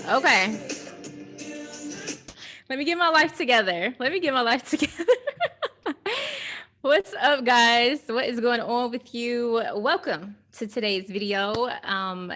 Okay. Let me get my life together. What's up, guys? What is going on with you? Welcome to today's video.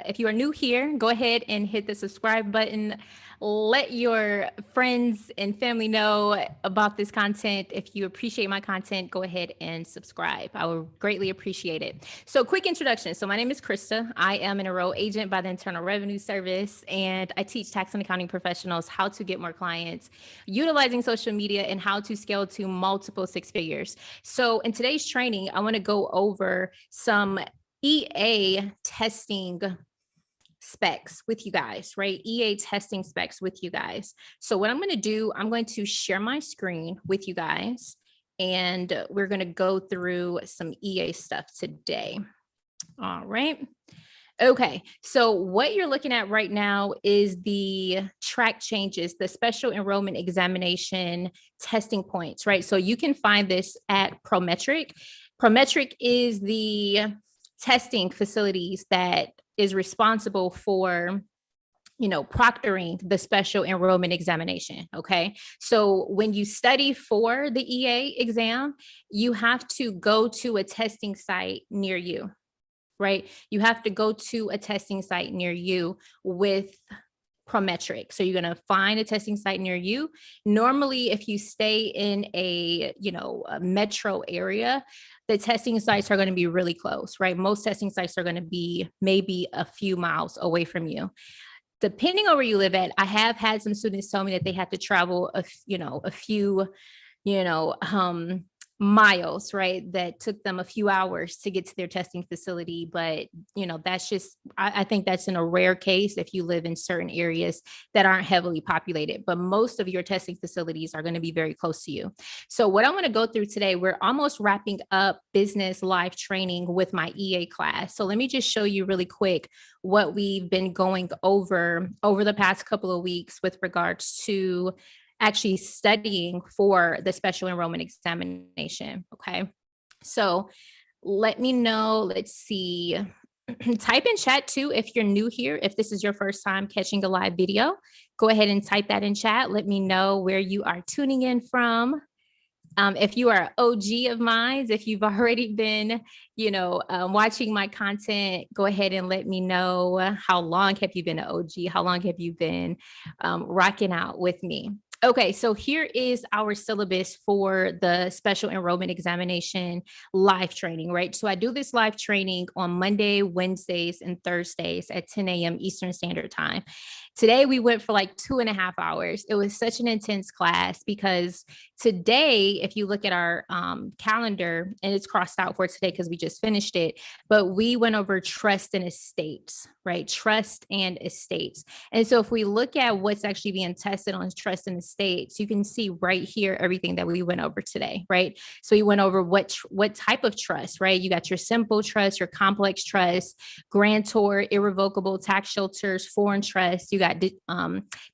If you are new here, go ahead and hit the subscribe button. Let your friends and family know about this content. If you appreciate my content, go ahead and subscribe. I would greatly appreciate it. So, quick introduction. So, my name is Krista. I am an enrolled agent by the Internal Revenue Service, and I teach tax and accounting professionals how to get more clients utilizing social media and how to scale to multiple six figures. So, in today's training, I want to go over some EA testing specs with you guys, right? EA testing specs with you guys. So what I'm going to do, I'm going to share my screen with you guys, and we're going to go through some EA stuff today. All right. Okay, so what you're looking at right now is the track changes, the special enrollment examination testing points, right? So you can find this at Prometric. Prometric is the testing facilities that is responsible for proctoring the special enrollment examination. Okay. So when you study for the EA exam, you have to go to a testing site near you, right? You have to go to a testing site near you with Prometric. So you're going to find a testing site near you. Normally, if you stay in a metro area, the testing sites are going to be really close, right? Most testing sites are going to be maybe a few miles away from you. Depending on where you live at, I have had some students tell me that they had to travel a few miles, right? That took them a few hours to get to their testing facility. But, that's just, I think that's in a rare case if you live in certain areas that aren't heavily populated, but most of your testing facilities are going to be very close to you. So what I'm going to go through today, we're almost wrapping up business live training with my EA class. So let me just show you really quick what we've been going over the past couple of weeks with regards to actually studying for the special enrollment examination. Okay. So let me know. Let's see. Type in chat too if you're new here. If this is your first time catching a live video, go ahead and type that in chat. Let me know where you are tuning in from. If you are an OG of mine, if you've already been, watching my content, go ahead and let me know how long have you been an OG? How long have you been rocking out with me? Okay, so here is our syllabus for the special enrollment examination live training, right? So I do this live training on Monday, Wednesdays, and Thursdays at 10 a.m. Eastern Standard Time. Today, we went for like 2.5 hours. It was such an intense class because today, if you look at our calendar, and it's crossed out for today because we just finished it, but we went over trust and estates, right? Trust and estates. And so if we look at what's actually being tested on trust and estates, you can see right here everything that we went over today, right? So we went over what type of trust, right? You got your simple trust, your complex trust, grantor, irrevocable tax shelters, foreign trust. You got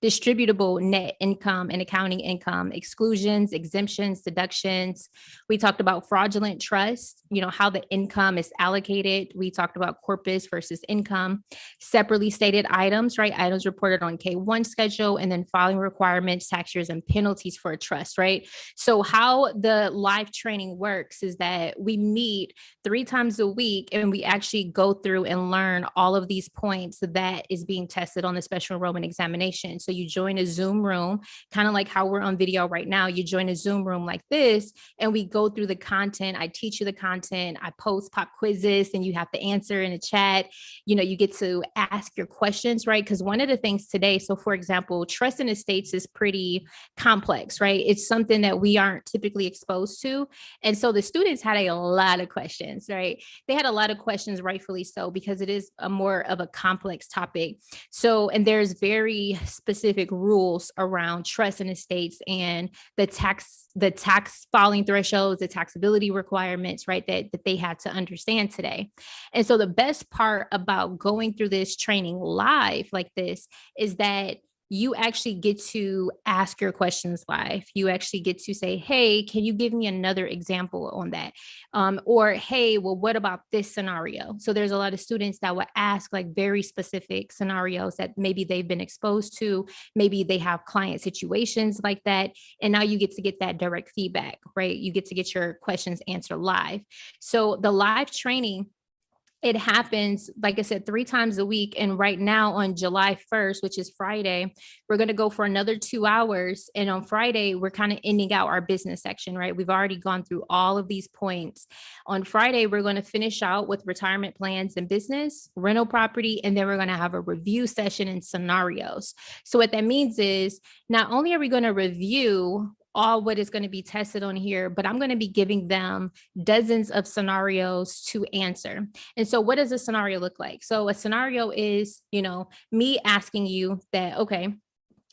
distributable net income and accounting income, exclusions, exemptions, deductions. We talked about fraudulent trust, how the income is allocated. We talked about corpus versus income, separately stated items, right? Items reported on K1 schedule, and then filing requirements, tax years, and penalties for a trust, right? So how the live training works is that we meet 3 times a week and we actually go through and learn all of these points that is being tested on the special enrollment examination. So you join a Zoom room, kind of like how we're on video right now. You join a Zoom room like this, and we go through the content. I teach you the content. I post pop quizzes, and you have to answer in the chat. You get to ask your questions, right? Because one of the things today, so for example, trust and estates is pretty complex, right? It's something that we aren't typically exposed to. And so the students had a lot of questions, right? They had a lot of questions, rightfully so, because it is a more of a complex topic. So, and there's very specific rules around trust and estates and the tax filing thresholds, the taxability requirements, right? That they had to understand today. And so the best part about going through this training live like this is that you actually get to ask your questions live. You actually get to say, hey, can you give me another example on that? Or, hey, well, what about this scenario? So there's a lot of students that will ask like very specific scenarios that maybe they've been exposed to. Maybe they have client situations like that. And now you get to get that direct feedback, right? You get to get your questions answered live. So the live training, it happens, like I said, 3 times a week. And right now on July 1st, which is Friday, we're going to go for another 2 hours. And on Friday, we're kind of ending out our business section, right? We've already gone through all of these points. On Friday, we're going to finish out with retirement plans and business, rental property, and then we're going to have a review session and scenarios. So what that means is not only are we going to review all what is going to be tested on here, but I'm going to be giving them dozens of scenarios to answer. And so what does a scenario look like? So a scenario is, me asking you that, okay,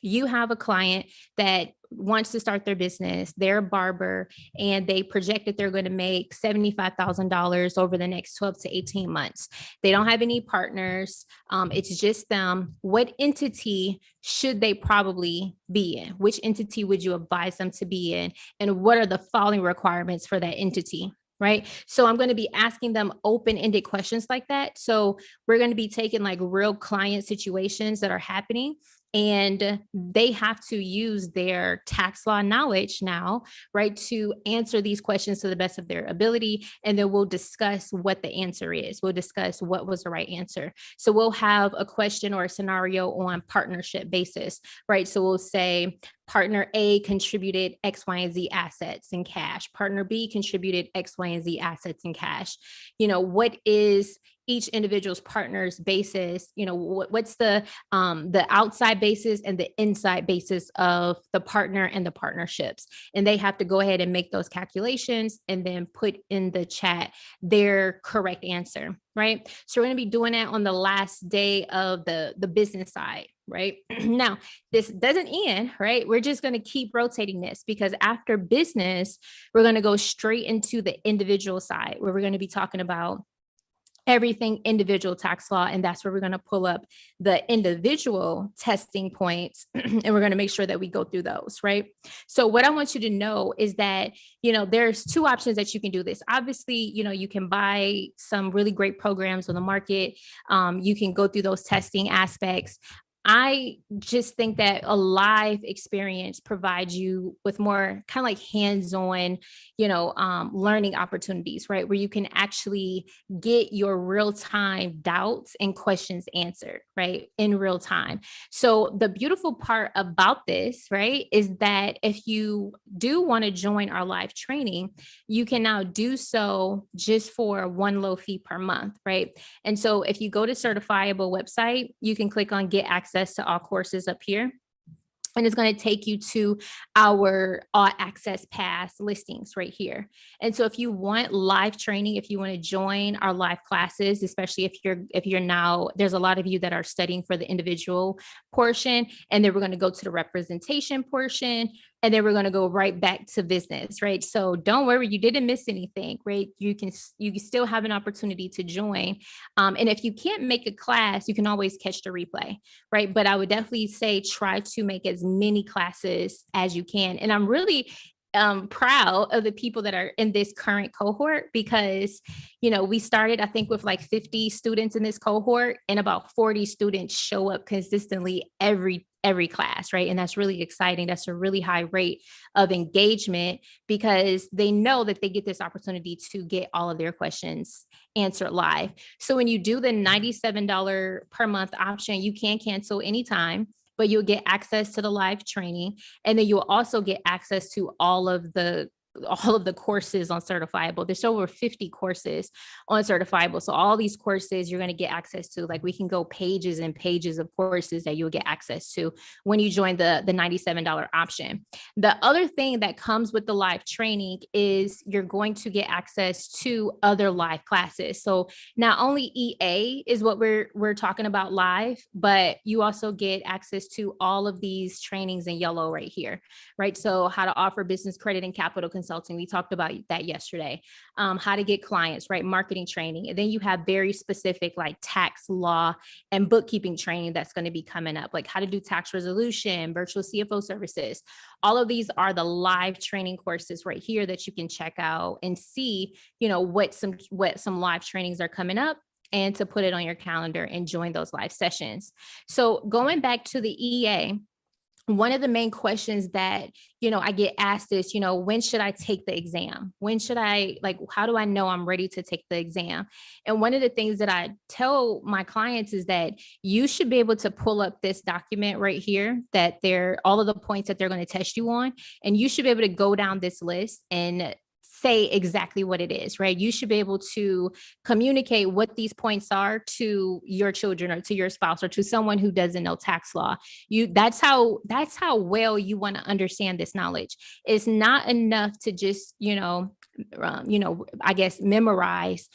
you have a client that wants to start their business, they're a barber, and they project that they're going to make $75,000 over the next 12 to 18 months. They don't have any partners. It's just them. What entity should they probably be in? Which entity would you advise them to be in? And what are the following requirements for that entity? Right. So I'm going to be asking them open-ended questions like that. So we're going to be taking like real client situations that are happening, and they have to use their tax law knowledge now, right, to answer these questions to the best of their ability. And then we'll discuss what the answer is. We'll discuss what was the right answer. So we'll have a question or a scenario on partnership basis, right? So we'll say, partner A contributed X, Y, and Z assets in cash. Partner B contributed X, Y, and Z assets in cash. What is each individual's partner's basis? What's the outside basis and the inside basis of the partner and the partnerships? And they have to go ahead and make those calculations and then put in the chat their correct answer, right? So we're going to be doing that on the last day of the business side, right? Now, this doesn't end, right? We're just going to keep rotating this, because after business, we're going to go straight into the individual side, where we're going to be talking about everything individual tax law. And that's where we're going to pull up the individual testing points and we're going to make sure that we go through those, right? So what I want you to know is that, there's 2 options that you can do this. Obviously, you can buy some really great programs on the market. You can go through those testing aspects. I just think that a live experience provides you with more kind of like hands-on, learning opportunities, right? Where you can actually get your real-time doubts and questions answered, right? In real time. So the beautiful part about this, right, is that if you do want to join our live training, you can now do so just for one low fee per month, right? And so if you go to Certifiable website, you can click on Get Access to all courses up here. And it's going to take you to our all access pass listings right here. And so if you want live training, if you want to join our live classes, especially if you're now, there's a lot of you that are studying for the individual portion, and then we're going to go to the representation portion, and then we're going to go right back to business, right? So don't worry, you didn't miss anything, right? You can still have an opportunity to join. And if you can't make a class, you can always catch the replay, right? But I would definitely say try to make as many classes as you can. And I'm really proud of the people that are in this current cohort, because, we started, I think, with like 50 students in this cohort, and about 40 students show up consistently every class, right? And that's really exciting. That's a really high rate of engagement, because they know that they get this opportunity to get all of their questions answered live. So when you do the $97 per month option, you can cancel anytime, but you'll get access to the live training. And then you'll also get access to all of the courses on Certifiable. There's over 50 courses on Certifiable. So all these courses you're going to get access to. Like, we can go pages and pages of courses that you'll get access to when you join the $97 option. The other thing that comes with the live training is you're going to get access to other live classes. So not only EA is what we're talking about live, but you also get access to all of these trainings in yellow right here, right? So how to offer business credit and capital consulting. We talked about that yesterday. How to get clients, right? Marketing training. And then you have very specific like tax law and bookkeeping training that's going to be coming up, like how to do tax resolution, virtual CFO services. All of these are the live training courses right here that you can check out and see, what some live trainings are coming up, and to put it on your calendar and join those live sessions. So going back to the EA, one of the main questions that, I get asked is, when should I take the exam? When should I, how do I know I'm ready to take the exam? And one of the things that I tell my clients is that you should be able to pull up this document right here, that all of the points that they're going to test you on, and you should be able to go down this list and say exactly what it is, right? You should be able to communicate what these points are to your children or to your spouse or to someone who doesn't know tax law. That's how well you want to understand this knowledge. It's not enough to just, I guess, memorize,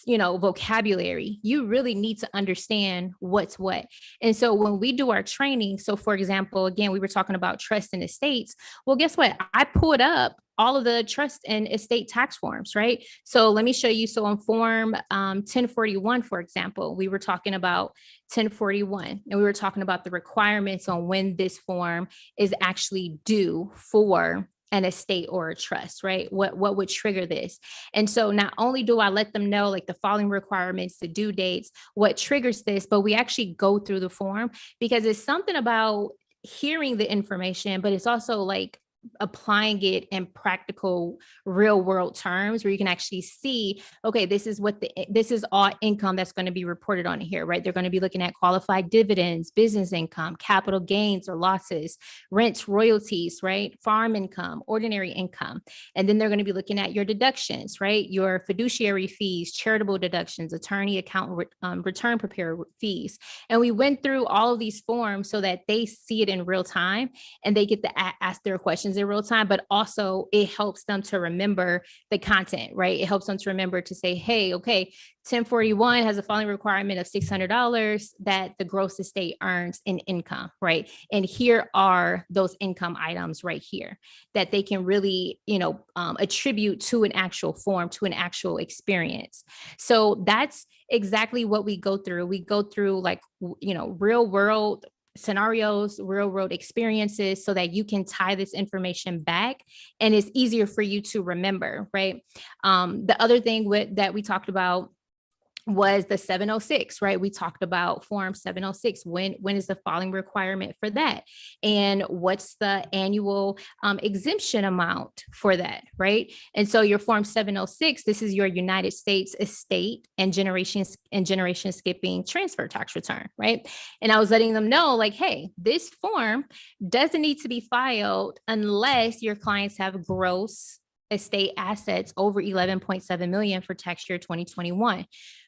vocabulary. You really need to understand what's what. And so when we do our training, so for example, again, we were talking about trust and estates. Well, guess what? I pulled up all of the trust and estate tax forms, right? So let me show you. So on form 1041, for example, we were talking about 1041, and we were talking about the requirements on when this form is actually due for an estate or a trust, right? What would trigger this? And so not only do I let them know like the following requirements, the due dates, what triggers this, but we actually go through the form, because it's something about hearing the information, but it's also like applying it in practical real world terms where you can actually see, okay, this is all income that's going to be reported on here, right? They're going to be looking at qualified dividends, business income, capital gains or losses, rents, royalties, right? Farm income, ordinary income. And then they're going to be looking at your deductions, right? Your fiduciary fees, charitable deductions, attorney accountant return preparer fees. And we went through all of these forms so that they see it in real time and they get to ask their questions in real time, but also it helps them to remember the content, right? It helps them to remember to say, hey, okay, 1041 has a following requirement of $600 that the gross estate earns in income, right? And here are those income items right here that they can really, attribute to an actual form, to an actual experience. So that's exactly what we go through. We go through real world scenarios, real world experiences, so that you can tie this information back and it's easier for you to remember, right? The other thing that we talked about was the 706, right? We talked about form 706. When is the filing requirement for that? And what's the annual exemption amount for that, right? And so your form 706, this is your United States estate and generation skipping transfer tax return, right? And I was letting them know like, hey, this form doesn't need to be filed unless your clients have gross estate assets over 11.7 million for tax year 2021.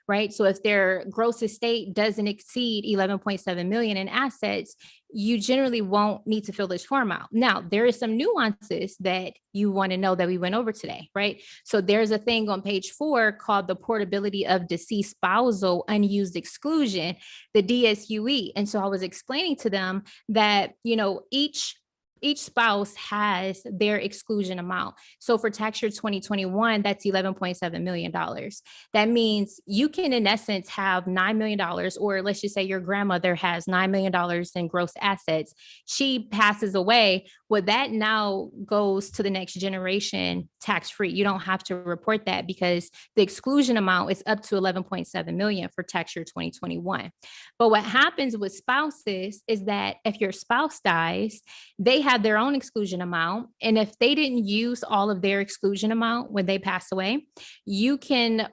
Right. So if their gross estate doesn't exceed 11.7 million in assets, you generally won't need to fill this form out. Now, there is some nuances that you want to know that we went over today, right? So there's a thing on page 4 called the portability of deceased spousal unused exclusion, the DSUE. And so I was explaining to them that, each spouse has their exclusion amount. So for tax year 2021, that's $11.7 million. That means you can, in essence, have $9 million, or let's just say your grandmother has $9 million in gross assets. She passes away. Well, that now goes to the next generation tax-free. You don't have to report that because the exclusion amount is up to 11.7 million for tax year 2021. But what happens with spouses is that if your spouse dies, they have their own exclusion amount. And if they didn't use all of their exclusion amount when they pass away, you can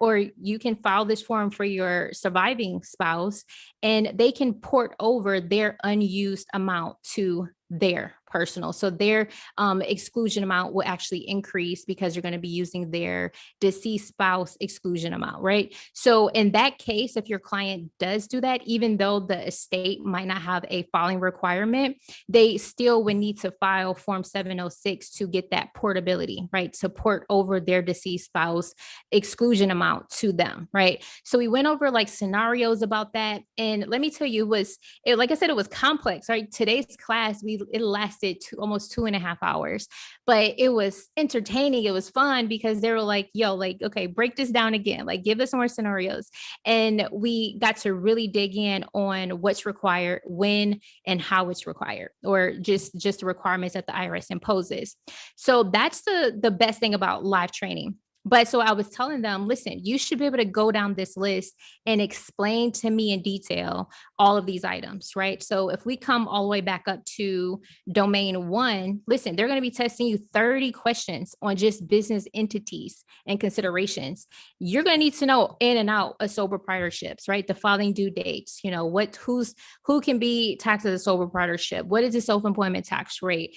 file this form for your surviving spouse and they can port over their unused amount to their personal. So their exclusion amount will actually increase because you're going to be using their deceased spouse exclusion amount, right? So in that case, if your client does do that, even though the estate might not have a filing requirement, they still would need to file Form 706 to get that portability, right? To port over their deceased spouse exclusion amount to them, right? So we went over like scenarios about that. And let me tell you, like I said, it was complex, right? Today's class, it lasted lasted almost 2.5 hours, but it was entertaining. It was fun because they were like, yo, like, okay, break this down again, like give us more scenarios. And we got to really dig in on what's required, when, and how it's required, or just the requirements that the IRS imposes. So that's the best thing about live training. But so I was telling them, listen, you should be able to go down this list and explain to me in detail all of these items, right? So if we come all the way back up to domain 1, listen, they're going to be testing you 30 questions on just business entities and considerations. You're going to need to know in and out of sole proprietorships, right? The filing due dates, who can be taxed as a sole proprietorship? What is the self-employment tax rate?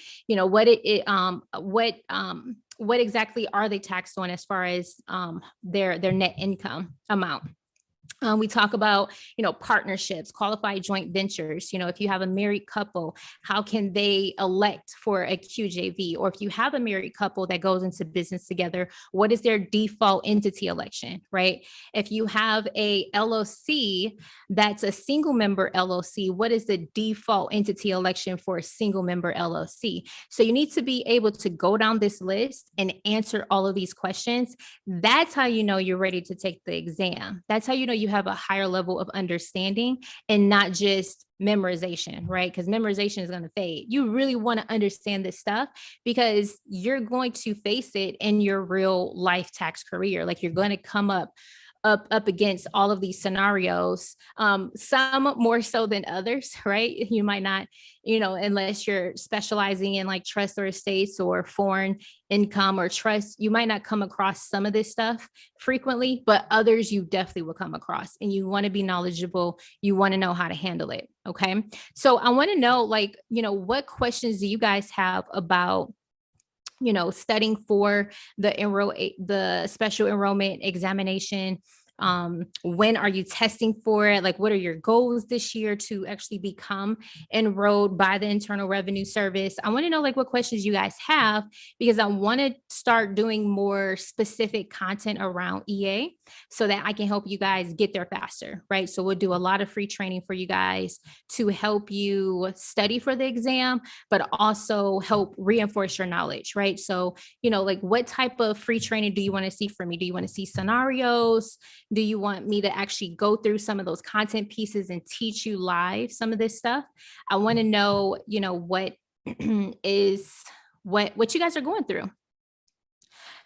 What exactly are they taxed on as far as their net income amount? We talk about, partnerships, qualified joint ventures. If you have a married couple, how can they elect for a QJV? Or if you have a married couple that goes into business together, what is their default entity election, right? If you have a LLC that's a single member LLC, what is the default entity election for a single member LLC? So you need to be able to go down this list and answer all of these questions. That's how you know you're ready to take the exam. That's how you know you have a higher level of understanding and not just memorization, right? Because memorization is going to fade. You really want to understand this stuff because you're going to face it in your real life tax career. Like you're going to come up against all of these scenarios, some more so than others, right? You might not, unless you're specializing in like trust or estates or foreign income or trust, you might not come across some of this stuff frequently, but others you definitely will come across, and you want to be knowledgeable. You want to know how to handle it. Okay. So I want to know, like, what questions do you guys have about studying for the special enrollment examination? When are you testing for it? Like, what are your goals this year to actually become enrolled by the Internal Revenue Service? I want to know like what questions you guys have, because I want to start doing more specific content around EA so that I can help you guys get there faster, right? So we'll do a lot of free training for you guys to help you study for the exam, but also help reinforce your knowledge, right? So, like what type of free training do you want to see from me? Do you want to see scenarios? Do you want me to actually go through some of those content pieces and teach you live some of this stuff? I want to know, what what you guys are going through.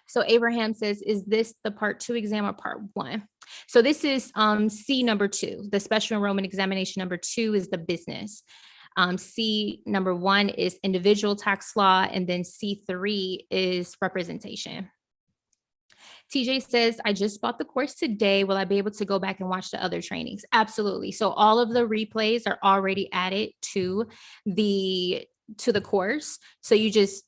So Abraham says, is this the part 2 exam or part 1? So this is C number 2, the special enrollment examination number 2 is the business. C number 1 is individual tax law, and then C3 is representation. TJ says, I just bought the course today. Will I be able to go back and watch the other trainings? Absolutely. So all of the replays are already added to the course. So you just,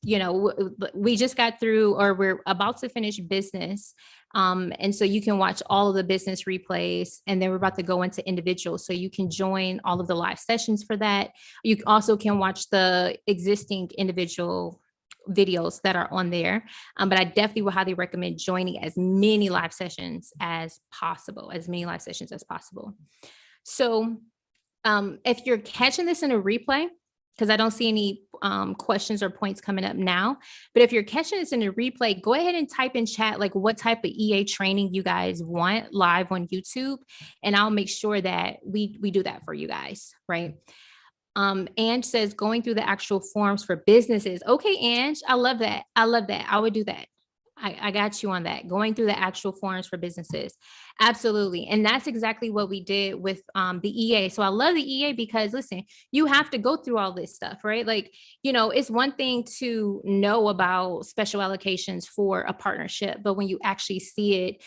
we just got through, or we're about to finish business. And so you can watch all of the business replays, and then we're about to go into individual. So you can join all of the live sessions for that. You also can watch the existing individual videos that are on there. But I definitely would highly recommend joining as many live sessions as possible, So if you're catching this in a replay, because I don't see any questions or points coming up now, but if you're catching this in a replay, go ahead and type in chat, like what type of EA training you guys want live on YouTube. And I'll make sure that we do that for you guys, right? Ange says going through the actual forms for businesses. Okay, Ange, I love that. I would do that. I got you on that. Going through the actual forms for businesses. Absolutely. And that's exactly what we did with the EA. So I love the EA because listen, you have to go through all this stuff, right? Like, it's one thing to know about special allocations for a partnership, but when you actually see it,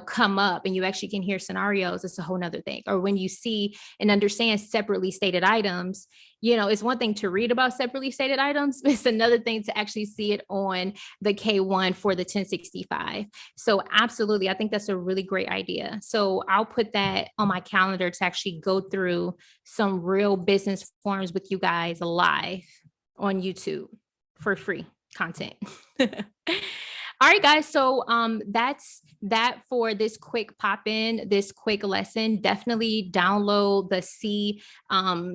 come up and you actually can hear scenarios, it's a whole nother thing. Or when you see and understand separately stated items, it's one thing to read about separately stated items, but it's another thing to actually see it on the K1 for the 1065. So absolutely, I think that's a really great idea. So I'll put that on my calendar to actually go through some real business forms with you guys live on YouTube for free content. All right, guys. So that's that for this quick pop in, this quick lesson. Definitely download the C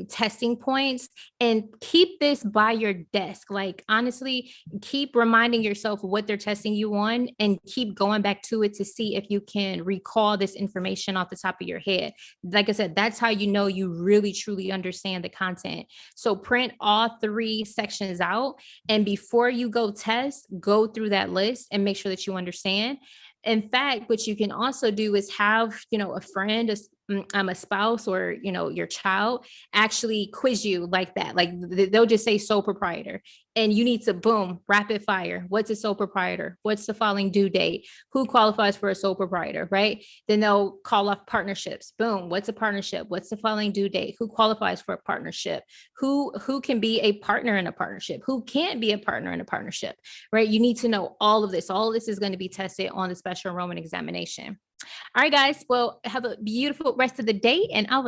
testing points and keep this by your desk. Like honestly, keep reminding yourself what they're testing you on and keep going back to it to see if you can recall this information off the top of your head. Like I said, that's how you know you really truly understand the content. So print all three sections out, and before you go test, go through that list and make sure that you understand. In fact, what you can also do is have, a friend, a spouse, or, your child actually quiz you like that. Like they'll just say sole proprietor, and you need to boom, rapid fire. What's a sole proprietor? What's the filing due date? Who qualifies for a sole proprietor, right? Then they'll call off partnerships. Boom, what's a partnership? What's the filing due date? Who qualifies for a partnership? Who can be a partner in a partnership? Who can't be a partner in a partnership, right? You need to know all of this. All of this is going to be tested on the special enrollment examination. All right, guys. Well, have a beautiful rest of the day, and I will